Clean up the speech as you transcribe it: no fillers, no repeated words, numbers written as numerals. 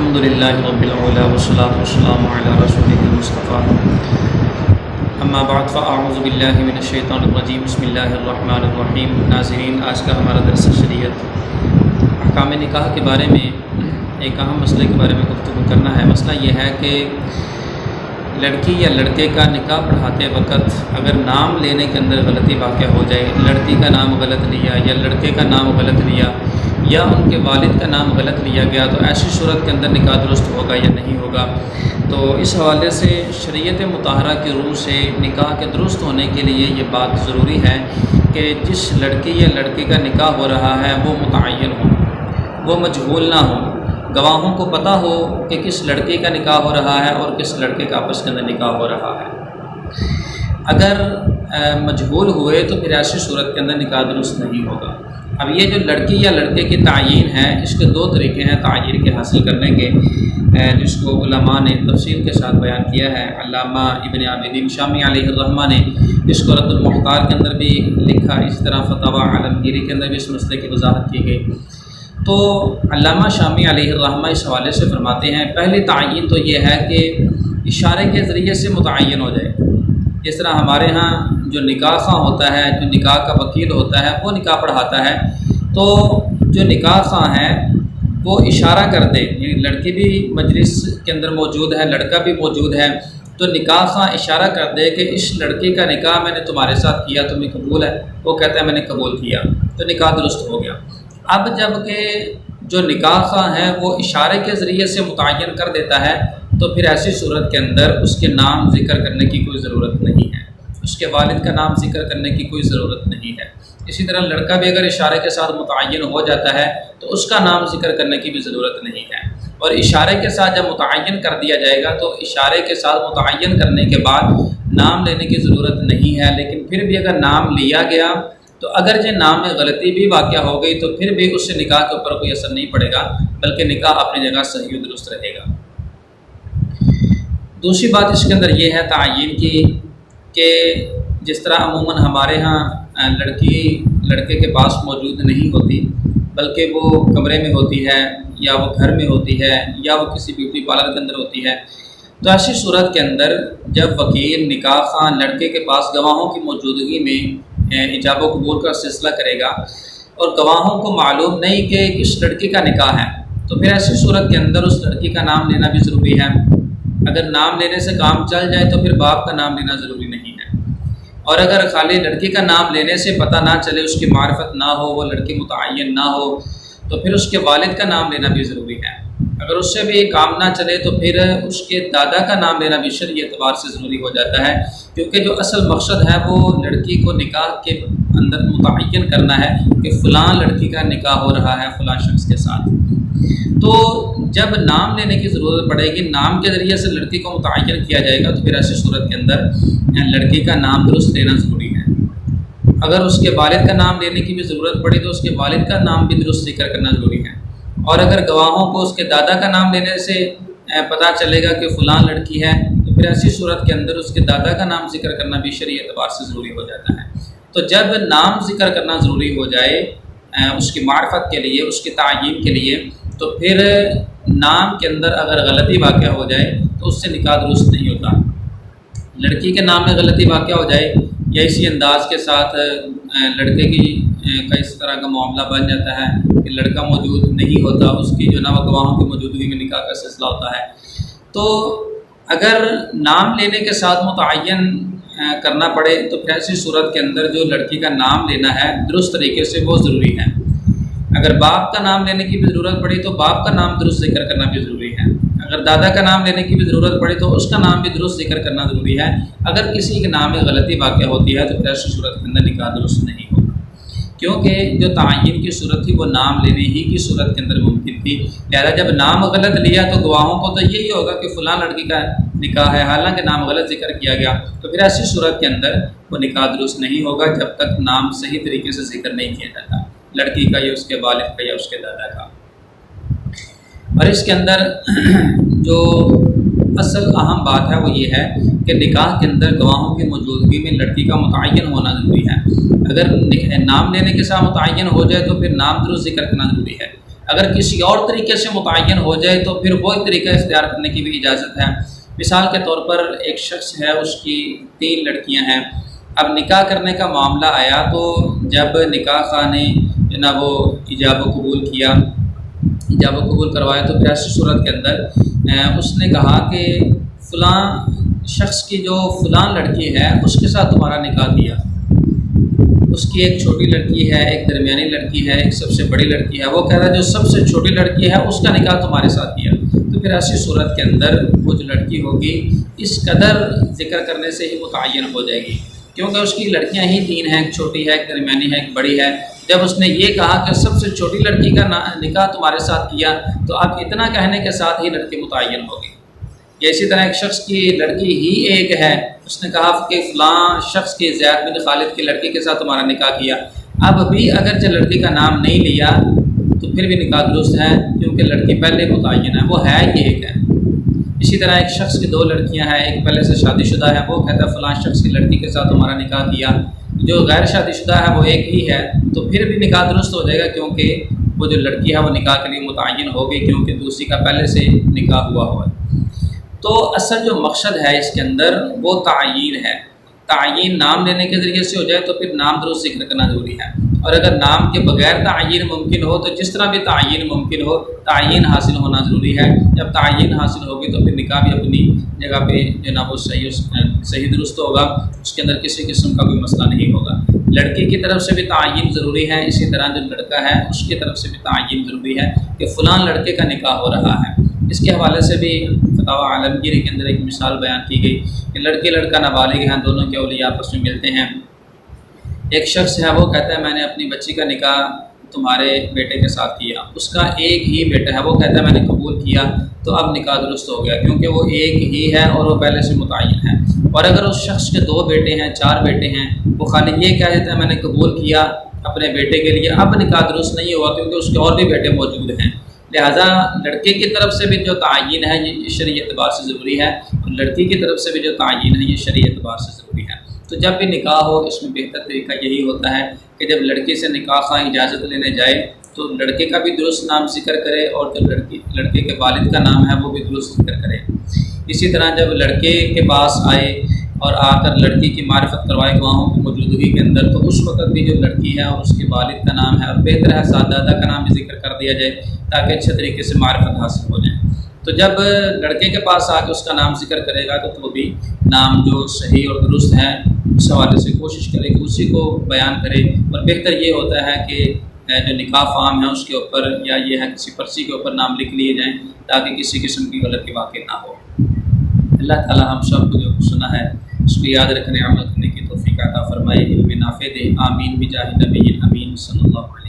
الحمدللہ رب العلا والصلاة والسلام علی رسولہ المصطفیٰ اما بعد فاعوذ باللہ من الشیطان الرجیم بسم اللہ الرحمن الرحیم۔ ناظرین، آج کا ہمارا درس شریعت احکام نکاح کے بارے میں ایک اہم مسئلے کے بارے میں گفتگو کرنا ہے۔ مسئلہ یہ ہے کہ لڑکی یا لڑکے کا نکاح پڑھاتے وقت اگر نام لینے کے اندر غلطی واقع ہو جائے، لڑکی کا نام غلط لیا یا لڑکے کا نام غلط لیا یا ان کے والد کا نام غلط لیا گیا، تو ایسی صورت کے اندر نکاح درست ہوگا یا نہیں ہوگا۔ تو اس حوالے سے شریعت مطہرہ کی روح سے نکاح کے درست ہونے کے لیے یہ بات ضروری ہے کہ جس لڑکی یا لڑکے کا نکاح ہو رہا ہے وہ متعین ہو، وہ مجہول نہ ہو، گواہوں کو پتہ ہو کہ کس لڑکے کا نکاح ہو رہا ہے اور کس لڑکے کا آپس کے اندر نکاح ہو رہا ہے۔ اگر مجہول ہوئے تو پھر ایسی صورت کے اندر نکاح درست نہیں ہوگا۔ اب یہ جو لڑکی یا لڑکے کی تعیین ہے، اس کے دو طریقے ہیں تعیین کے حاصل کرنے کے، جس کو علماء نے تفصیل کے ساتھ بیان کیا ہے۔ علامہ ابن عابدین شامی علیہ الرحمہ نے اس کو رد المختار کے اندر بھی لکھا، اس طرح فتاوی عالمگیری کے اندر بھی اس مسئلے کی وضاحت کی گئی۔ تو علامہ شامی علیہ الرحمہ اس حوالے سے فرماتے ہیں، پہلی تعیین تو یہ ہے کہ اشارے کے ذریعے سے متعین ہو جائے۔ جس طرح ہمارے ہاں جو نکاح خواہ ہوتا ہے، جو نکاح کا وکیل ہوتا ہے، وہ نکاح پڑھاتا ہے، تو جو نکاح خواہ ہیں وہ اشارہ کر دے، یعنی لڑکی بھی مجلس کے اندر موجود ہے، لڑکا بھی موجود ہے، تو نکاح خواہ اشارہ کر دے کہ اس لڑکی کا نکاح میں نے تمہارے ساتھ کیا، تمہیں قبول ہے؟ وہ کہتا ہے میں نے قبول کیا، تو نکاح درست ہو گیا۔ اب جب کہ جو نکاح خواہ ہیں وہ اشارے کے ذریعے سے متعین کر دیتا ہے، تو پھر ایسی صورت کے اندر اس کے نام ذکر کرنے کی کوئی ضرورت نہیں ہے، اس کے والد کا نام ذکر کرنے کی کوئی ضرورت نہیں ہے۔ اسی طرح لڑکا بھی اگر اشارے کے ساتھ متعین ہو جاتا ہے تو اس کا نام ذکر کرنے کی بھی ضرورت نہیں ہے۔ اور اشارے کے ساتھ جب متعین کر دیا جائے گا تو اشارے کے ساتھ متعین کرنے کے بعد نام لینے کی ضرورت نہیں ہے، لیکن پھر بھی اگر نام لیا گیا تو اگرچہ نام میں غلطی بھی واقع ہو گئی تو پھر بھی اس سے نکاح کے اوپر کوئی اثر نہیں پڑے گا، بلکہ نکاح اپنی جگہ صحیح و درست رہے گا۔ دوسری بات اس کے اندر یہ ہے تعین کی کہ جس طرح عموماً ہمارے ہاں لڑکی لڑکے کے پاس موجود نہیں ہوتی، بلکہ وہ کمرے میں ہوتی ہے یا وہ گھر میں ہوتی ہے یا وہ کسی بیوٹی پارلر کے اندر ہوتی ہے، تو ایسی صورت کے اندر جب وکیل نکاح خواہ لڑکے کے پاس گواہوں کی موجودگی میں ایجاب و قبول کا سلسلہ کرے گا اور گواہوں کو معلوم نہیں کہ کس لڑکی کا نکاح ہے، تو پھر ایسی صورت کے اندر اس لڑکی کا نام لینا بھی ضروری ہے۔ اگر نام لینے سے کام چل جائے تو پھر باپ کا نام لینا ضروری نہیں ہے، اور اگر خالی لڑکی کا نام لینے سے پتہ نہ چلے، اس کی معرفت نہ ہو، وہ لڑکی متعین نہ ہو، تو پھر اس کے والد کا نام لینا بھی ضروری ہے۔ اگر اس سے بھی کام نہ چلے تو پھر اس کے دادا کا نام لینا بھی شرعی اعتبار سے ضروری ہو جاتا ہے، کیونکہ جو اصل مقصد ہے وہ لڑکی کو نکاح کے اندر متعین کرنا ہے کہ فلاں لڑکی کا نکاح ہو رہا ہے فلاں شخص کے ساتھ۔ تو جب نام لینے کی ضرورت پڑے گی، نام کے ذریعے سے لڑکی کو متعین کیا جائے گا، تو پھر ایسی صورت کے اندر لڑکی کا نام درست لینا ضروری ہے۔ اگر اس کے والد کا نام لینے کی بھی ضرورت پڑے تو اس کے والد کا نام بھی درست ذکر کرنا ضروری ہے، اور اگر گواہوں کو اس کے دادا کا نام لینے سے پتہ چلے گا کہ فلاں لڑکی ہے، تو پھر ایسی صورت کے اندر اس کے دادا کا نام ذکر کرنا بھی شرعی اعتبار سے ضروری ہو جاتا ہے۔ تو جب نام ذکر کرنا ضروری ہو جائے اس کی معرفت کے لیے، اس کی تعیین کے لیے، تو پھر نام کے اندر اگر غلطی واقع ہو جائے تو اس سے نکاح درست نہیں ہوتا۔ لڑکی کے نام میں غلطی واقع ہو جائے یا اسی انداز کے ساتھ لڑکے کی کا اس طرح کا معاملہ بن جاتا ہے کہ لڑکا موجود نہیں ہوتا، اس کی جو نو گواہوں کی موجودگی میں نکاح کا سلسلہ ہوتا ہے، تو اگر نام لینے کے ساتھ متعین کرنا پڑے تو پھر ایسی صورت کے اندر جو لڑکی کا نام لینا ہے درست طریقے سے وہ ضروری ہے۔ اگر باپ کا نام لینے کی بھی ضرورت پڑی تو باپ کا نام درست ذکر کرنا بھی ضروری ہے۔ اگر دادا کا نام لینے کی بھی ضرورت پڑے تو اس کا نام بھی درست ذکر کرنا ضروری ہے۔ اگر کسی کے نام میں غلطی واقع ہوتی ہے تو پھر ایسی صورت کے اندر نکاح درست نہیں ہوگا، کیونکہ جو تعین کی صورت تھی وہ نام لینے ہی کی صورت کے اندر ممکن تھی، لہذا جب نام غلط لیا تو گواہوں کو تو یہی ہوگا کہ فلاں لڑکی کا نکاح ہے، حالانکہ نام غلط ذکر کیا گیا، تو پھر ایسی صورت کے اندر وہ نکاح درست نہیں ہوگا جب تک نام صحیح طریقے سے ذکر نہیں کیا جاتا، لڑکی کا یا اس کے والد کا یا اس کے دادا کا۔ اور اس کے اندر جو اصل اہم بات ہے وہ یہ ہے کہ نکاح کے اندر گواہوں کی موجودگی میں لڑکی کا متعین ہونا ضروری ہے۔ اگر نام لینے کے ساتھ متعین ہو جائے تو پھر نام درست ذکر کرنا ضروری ہے، اگر کسی اور طریقے سے متعین ہو جائے تو پھر وہی طریقہ اختیار کرنے کی بھی اجازت ہے۔ مثال کے طور پر ایک شخص ہے، اس کی 3 لڑکیاں ہیں، اب نکاح کرنے کا معاملہ آیا تو جب نکاح خواہ نے جناب وہ ایجاب و قبول کیا، ایجاب و قبول کروایا، تو پھر ایسی صورت کے اندر اس نے کہا کہ فلاں شخص کی جو فلاں لڑکی ہے اس کے ساتھ تمہارا نکاح کیا، اس کی ایک چھوٹی لڑکی ہے، ایک درمیانی لڑکی ہے، ایک سب سے بڑی لڑکی ہے، وہ کہہ رہا ہے جو سب سے چھوٹی لڑکی ہے اس کا نکاح تمہارے ساتھ کیا، تو پھر ایسی صورت کے اندر وہ جو لڑکی ہوگی اس قدر ذکر کرنے سے ہی متعین ہو جائے گی، کیونکہ اس کی لڑکیاں ہی 3 ہیں، ایک چھوٹی ہے، ایک درمیانی ہے، ایک بڑی ہے۔ جب اس نے یہ کہا کہ سب سے چھوٹی لڑکی کا نکاح تمہارے ساتھ کیا، تو اب اتنا کہنے کے ساتھ ہی لڑکی متعین ہوگی۔ یا اسی طرح ایک شخص کی لڑکی ہی ایک ہے، اس نے کہا کہ فلاں شخص کی زید بن خالد کی لڑکی کے ساتھ تمہارا نکاح کیا، اب بھی اگرچہ لڑکی کا نام نہیں لیا تو پھر بھی نکاح درست ہے، کیونکہ لڑکی پہلے متعین ہے، وہ ہے یہ ایک ہے۔ اسی طرح ایک شخص کی 2 لڑکیاں ہیں، ایک پہلے سے شادی شدہ ہے، وہ کہتا ہے فلاں شخص کی لڑکی کے ساتھ تمہارا نکاح کیا، جو غیر شادی شدہ ہے وہ ایک ہی ہے، تو پھر بھی نکاح درست ہو جائے گا، کیونکہ وہ جو لڑکی ہے وہ نکاح کے لیے متعین ہوگی، کیونکہ دوسری کا پہلے سے نکاح ہوا ہوا ہے۔ تو اصل جو مقصد ہے اس کے اندر وہ تعیین ہے، تعیین نام لینے کے ذریعے سے ہو جائے تو پھر نام درست ذکر کرنا ضروری ہے، اور اگر نام کے بغیر تعیین ممکن ہو تو جس طرح بھی تعیین ممکن ہو تعیین حاصل ہونا ضروری ہے۔ جب تعیین حاصل ہوگی تو پھر نکاح بھی اپنی جگہ پہ جناب وہ صحیح درست ہوگا، اس کے اندر کسی قسم کا کوئی مسئلہ نہیں ہوگا۔ لڑکی کی طرف سے بھی تعیین ضروری ہے، اسی طرح جو لڑکا ہے اس کی طرف سے بھی تعیین ضروری ہے کہ فلاں لڑکے کا نکاح ہو رہا ہے۔ اس کے حوالے سے بھی فتاوی عالمگیری کے اندر ایک مثال بیان کی گئی کہ لڑکی لڑکا نابالغ ہیں، دونوں کے اولیاء آپس میں ملتے ہیں، ایک شخص ہے وہ کہتا ہے میں نے اپنی بچی کا نکاح تمہارے بیٹے کے ساتھ کیا، اس کا ایک ہی بیٹا ہے، وہ کہتا ہے میں نے قبول کیا، تو اب نکاح درست ہو گیا، کیونکہ وہ ایک ہی ہے اور وہ پہلے سے متعین ہے۔ اور اگر اس شخص کے 2 بیٹے ہیں، 4 بیٹے ہیں، وہ خالی یہ کہہ دیتا ہے میں نے قبول کیا اپنے بیٹے کے لیے، اب نکاح درست نہیں ہوا، کیونکہ اس کے اور بھی بیٹے موجود ہیں۔ لہٰذا لڑکے کی طرف سے بھی جو تعین ہے یہ شرعی اعتبار سے ضروری ہے، اور لڑکی کی طرف سے بھی جو تعین ہے یہ شرعی اعتبار سے ضروری ہے۔ تو جب بھی نکاح ہو اس میں بہتر طریقہ یہی ہوتا ہے کہ جب لڑکی سے نکاح خواہ اجازت لینے جائے تو لڑکے کا بھی درست نام ذکر کرے، اور جو لڑکے کے والد کا نام ہے وہ بھی درست ذکر کرے۔ اسی طرح جب لڑکے کے پاس آئے اور آ کر لڑکی کی معرفت کروائے گواہوں کی موجودگی کے اندر، تو اس وقت بھی جو لڑکی ہے اور اس کے والد کا نام ہے، اور بہتر ہے ساتھ دادا کا نام بھی ذکر کر دیا جائے تاکہ اچھے طریقے سے معرفت حاصل ہو جائے۔ تو جب لڑکے کے پاس آ کے اس کا نام ذکر کرے گا تو بھی نام جو صحیح اور درست ہے اس حوالے سے کوشش کرے کہ اسی کو بیان کرے، اور بہتر یہ ہوتا ہے کہ جو نکاح فارم ہے اس کے اوپر یا یہ ہے کسی پرچی کے اوپر نام لکھ لیے جائیں تاکہ کسی قسم کی غلطی واقع نہ ہو۔ اللہ تعالی ہم سب کو جو سنا ہے اس کو یاد رکھنے عمل کرنے کی توفیق عطا فرمائے، علم نافع دے، آمین بجاہ نبی امین صلی اللہ علیہ وسلم۔